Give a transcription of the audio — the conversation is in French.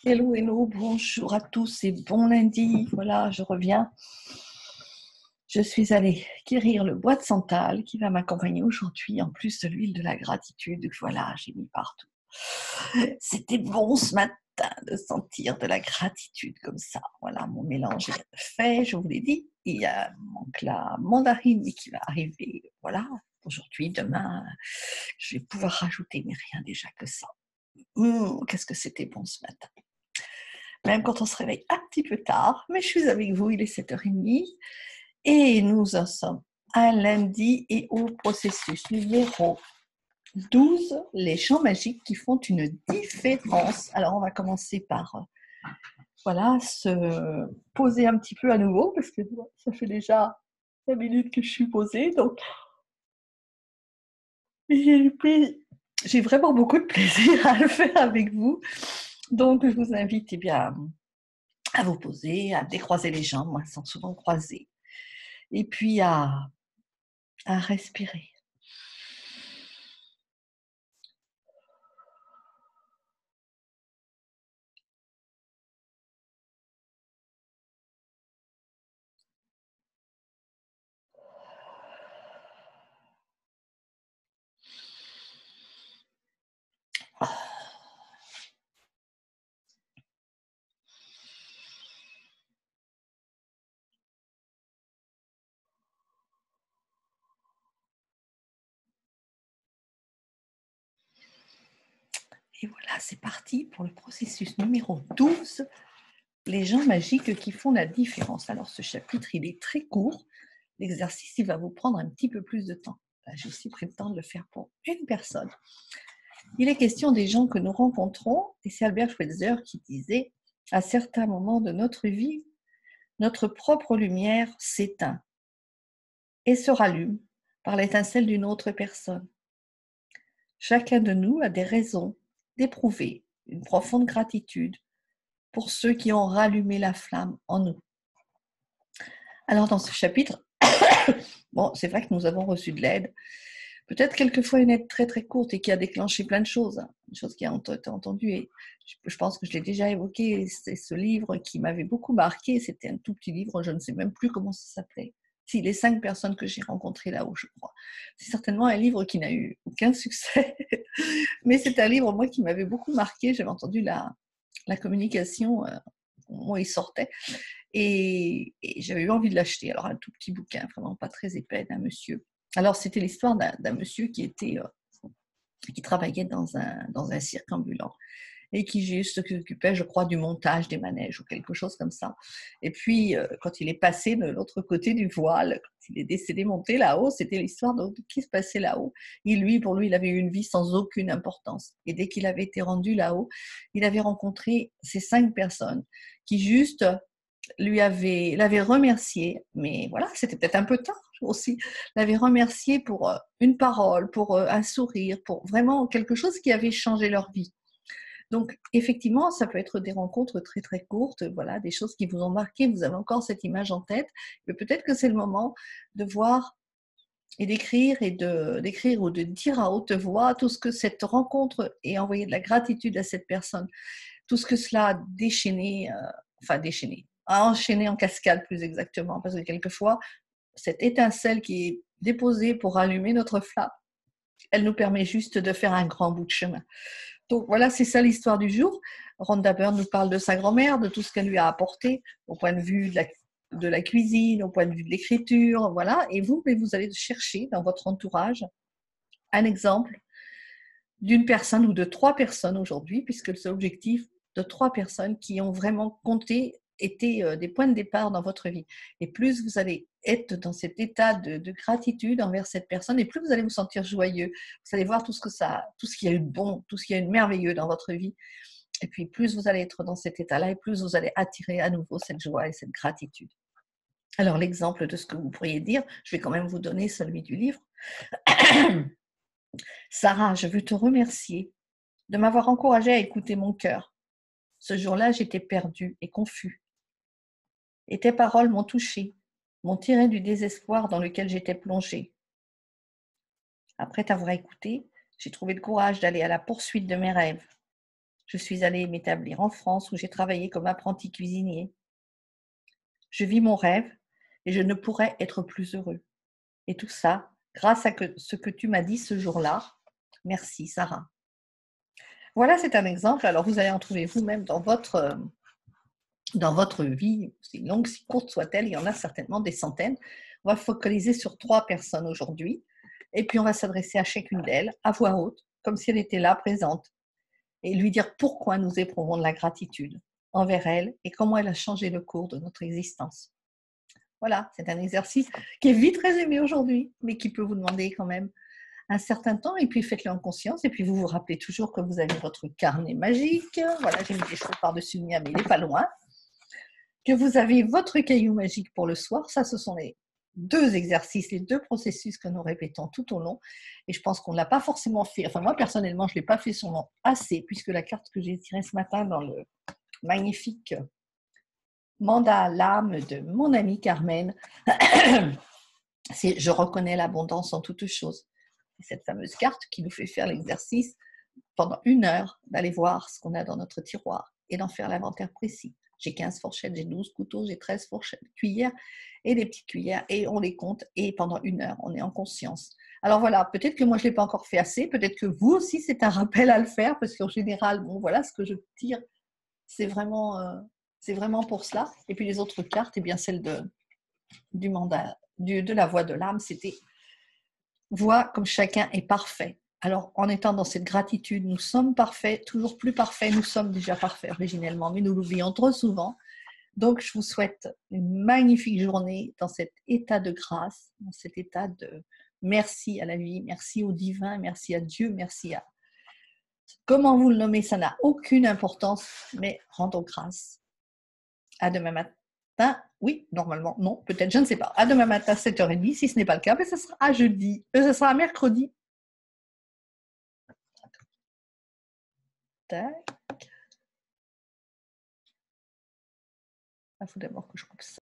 Hello, hello, bonjour à tous et bon lundi. Voilà, je reviens. Je suis allée quérir le bois de santal qui va m'accompagner aujourd'hui, en plus de l'huile de la gratitude. Voilà, j'ai mis partout. C'était bon ce matin de sentir de la gratitude comme ça. Voilà, mon mélange est fait, je vous l'ai dit. Il manque la mandarine qui va arriver. Voilà, aujourd'hui, demain, je vais pouvoir rajouter, mais rien déjà que ça. Qu'est-ce que c'était bon ce matin. Même quand on se réveille un petit peu tard, mais je suis avec vous, il est 7h30 et nous en sommes à lundi et au processus numéro 12, les champs magiques qui font une différence. Alors on va commencer par voilà, se poser un petit peu à nouveau parce que ça fait déjà 5 minutes que je suis posée, donc j'ai vraiment beaucoup de plaisir à le faire avec vous. Donc je vous invite bien, à vous poser, à décroiser les jambes, moi elles sont souvent croisées, et puis à respirer. Et voilà, c'est parti pour le processus numéro 12, les gens magiques qui font la différence. Alors ce chapitre, il est très court. L'exercice, il va vous prendre un petit peu plus de temps. J'ai aussi pris le temps de le faire pour une personne. Il est question des gens que nous rencontrons, et c'est Albert Schweitzer qui disait, à certains moments de notre vie, notre propre lumière s'éteint et se rallume par l'étincelle d'une autre personne. Chacun de nous a des raisons d'éprouver une profonde gratitude pour ceux qui ont rallumé la flamme en nous. Alors dans ce chapitre, bon, c'est vrai que nous avons reçu de l'aide, peut-être quelquefois une aide très très courte et qui a déclenché plein de choses, des choses qui ont été entendues, et je pense que je l'ai déjà évoqué. C'est ce livre qui m'avait beaucoup marqué, c'était un tout petit livre, je ne sais même plus comment ça s'appelait. Si, les 5 personnes que j'ai rencontrées là-haut, je crois. C'est certainement un livre qui n'a eu aucun succès, mais c'est un livre, moi, qui m'avait beaucoup marqué. J'avais entendu la communication au moment où il sortait, et j'avais eu envie de l'acheter. Alors, un tout petit bouquin, vraiment pas très épais, d'un monsieur. Alors, c'était l'histoire d'un monsieur qui travaillait dans un cirque ambulant et qui juste s'occupait, je crois, du montage des manèges ou quelque chose comme ça. Et puis, quand il est passé de l'autre côté du voile, quand il est décédé monter là-haut, c'était l'histoire de qui se passait là-haut. Pour lui, il avait eu une vie sans aucune importance. Et dès qu'il avait été rendu là-haut, il avait rencontré ces 5 personnes qui juste l'avait remercié, mais voilà, c'était peut-être un peu tard aussi, l'avait remercié pour une parole, pour un sourire, pour vraiment quelque chose qui avait changé leur vie. Donc, effectivement, ça peut être des rencontres très très courtes, voilà, des choses qui vous ont marqué, vous avez encore cette image en tête, mais peut-être que c'est le moment de voir et d'écrire ou de dire à haute voix tout ce que cette rencontre, et envoyer de la gratitude à cette personne, tout ce que cela a a enchaîné en cascade plus exactement, parce que quelquefois, cette étincelle qui est déposée pour allumer notre flamme, elle nous permet juste de faire un grand bout de chemin. Donc voilà, c'est ça l'histoire du jour. Rhonda Byrne nous parle de sa grand-mère, de tout ce qu'elle lui a apporté au point de vue de la cuisine, au point de vue de l'écriture, voilà. Et vous allez chercher dans votre entourage un exemple d'une personne ou de 3 personnes aujourd'hui, puisque c'est l'objectif, de 3 personnes qui ont vraiment compté, été des points de départ dans votre vie. Et plus vous allez être dans cet état de gratitude envers cette personne, et plus vous allez vous sentir joyeux. Vous allez voir tout ce qu'il y a eu de bon, tout ce qu'il y a eu de merveilleux dans votre vie. Et puis plus vous allez être dans cet état-là, et plus vous allez attirer à nouveau cette joie et cette gratitude. Alors l'exemple de ce que vous pourriez dire, je vais quand même vous donner celui du livre. Sarah, je veux te remercier de m'avoir encouragée à écouter mon cœur. Ce jour-là, j'étais perdue et confus. Et tes paroles m'ont touchée, m'ont tiré du désespoir dans lequel j'étais plongée. Après t'avoir écouté, j'ai trouvé le courage d'aller à la poursuite de mes rêves. Je suis allée m'établir en France où j'ai travaillé comme apprenti cuisinier. Je vis mon rêve et je ne pourrais être plus heureux. Et tout ça grâce à ce que tu m'as dit ce jour-là. Merci, Sarah. Voilà, c'est un exemple. Alors, vous allez en trouver vous-même dans votre vie, si longue, si courte soit-elle, il y en a certainement des centaines. On va focaliser sur 3 personnes aujourd'hui. Et puis, on va s'adresser à chacune d'elles, à voix haute, comme si elle était là, présente, et lui dire pourquoi nous éprouvons de la gratitude envers elle et comment elle a changé le cours de notre existence. Voilà, c'est un exercice qui est vite résumé aujourd'hui, mais qui peut vous demander quand même un certain temps, et puis faites-le en conscience, et puis vous vous rappelez toujours que vous avez votre carnet magique, voilà, j'ai mis des choses par-dessus le mien, mais il n'est pas loin, que vous avez votre caillou magique pour le soir, ça ce sont les 2 exercices, les 2 processus que nous répétons tout au long, et je pense qu'on ne l'a pas forcément fait, enfin moi personnellement je ne l'ai pas fait sûrement assez, puisque la carte que j'ai tirée ce matin dans le magnifique mandat à l'âme de mon amie Carmen, c'est je reconnais l'abondance en toutes choses. C'est cette fameuse carte qui nous fait faire l'exercice pendant 1 heure d'aller voir ce qu'on a dans notre tiroir et d'en faire l'inventaire précis. J'ai 15 fourchettes, j'ai 12 couteaux, j'ai 13 fourchettes, cuillères et des petites cuillères, et on les compte, et pendant 1 heure, on est en conscience. Alors voilà, peut-être que moi je ne l'ai pas encore fait assez, peut-être que vous aussi c'est un rappel à le faire, parce qu'en général, bon voilà, ce que je tire, c'est vraiment pour cela. Et puis les autres cartes, eh bien celle du mandat, de la voix de l'âme, c'était voit comme chacun est parfait. Alors, en étant dans cette gratitude, nous sommes parfaits, toujours plus parfaits, nous sommes déjà parfaits originellement, mais nous l'oublions trop souvent. Donc, je vous souhaite une magnifique journée dans cet état de grâce, dans cet état de merci à la vie, merci au divin, merci à Dieu, merci à... Comment vous le nommez, ça n'a aucune importance, mais rendons grâce. À demain matin. Oui, normalement, non, peut-être, je ne sais pas. À demain matin, 7h30. Si ce n'est pas le cas, mais ça sera à jeudi. Ça sera à mercredi. Tac. Il faut d'abord que je coupe ça.